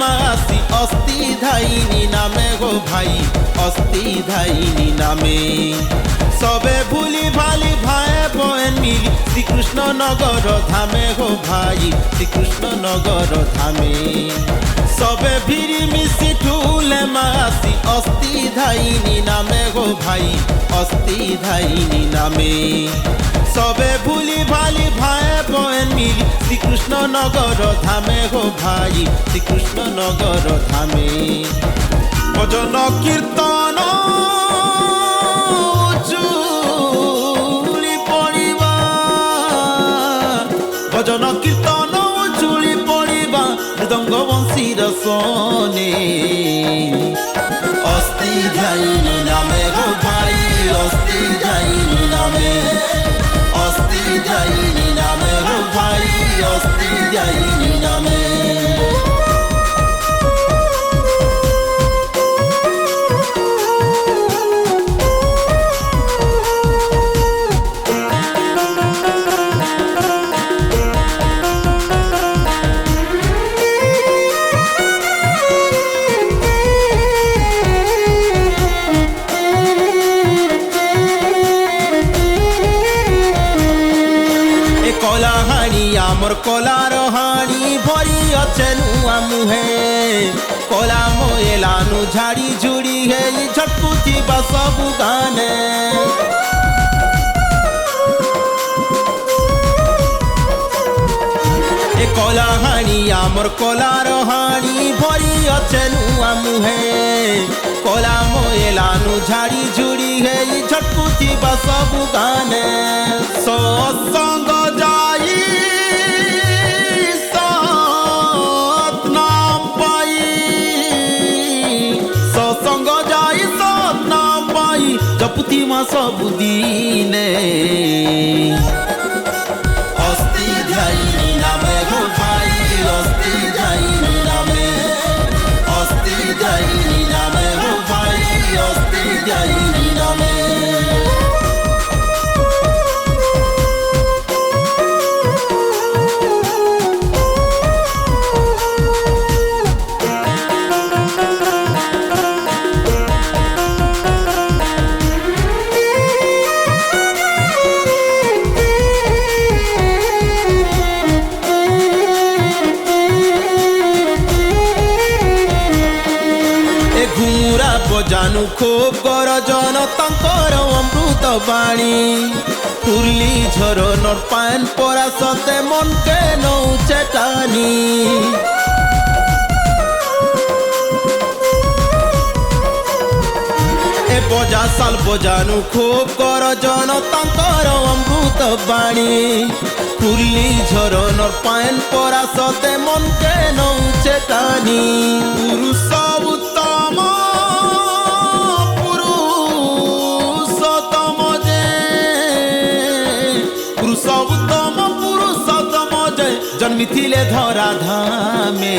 মাসি অস্তি ধাইনি নামে গো ভাই অস্তি ধাইনি নামে সবে ভুলি ভালি ভাই বোন মিলি শ্রীকৃষ্ণ নগর ধামে গো ভাই শ্রীকৃষ্ণ নগর ধামে সবে ভিড়ি মিশি ঠুলে মাসি অস্তি ধাইনি নামে গো ভাই অস্তি ধাইনি নামে সবে ভুলি ভালি ভাই বোন মিলি শ্রীকৃষ্ণ নগর ধামে গো ভাই শ্রীকৃষ্ণ নগর ধামে ভজন কীর্তন চুলি পড়িবা ভজন কীর্তন চুলি পড়িবা মৃদঙ্গ বংশীর সনে অস্তি ধাইনি নামে গো ভাই অস্তি ধাইনি নামে অস্তি ধাইনি নামে গো ভাই অস্তি ধাইনি নামে কলাহাড়ি আমার কলার হাড়ি ভরি আছে নুয়া মুহে কলা ময়লানু ঝাড়ি ঝুড়ি হে ঝটকুচি বা সবু গানে কলাহাড়ি আমার কলার হাড়ি ভরি আছে নুয়া মুহে কলা ময়লানু ঝাড়ি ঝুড়ি হে ঝটকুচি বা সবু গানে সৎসঙ্গ যাই সৎ নাম পাই সৎসঙ্গ যাই সৎ নাম পাই জপুতি মা সবুদিনে অস্তি ধাইনি নামে গো ভাই অস্তি ধাইনি নামে অস্তি ধাইনি নামে গো ভাই অস্তি ধাইনি নামে জানু খুব গরজন তাঙ্কর অমৃত বাণী পুরলি ঝরনর পান পরা সতে মনকে নৌচে টানি এ বজা সাল বজানু খুব গরজন তাঙ্কর অমৃত বাণী পুরলি ঝরনর পান পরা সতে মনকে নৌচে টানি পুরুষ উত্তম পুরুষোত্তম পুরুষোত্তম জয় জন্মিଥିଲେ ধরা ধামে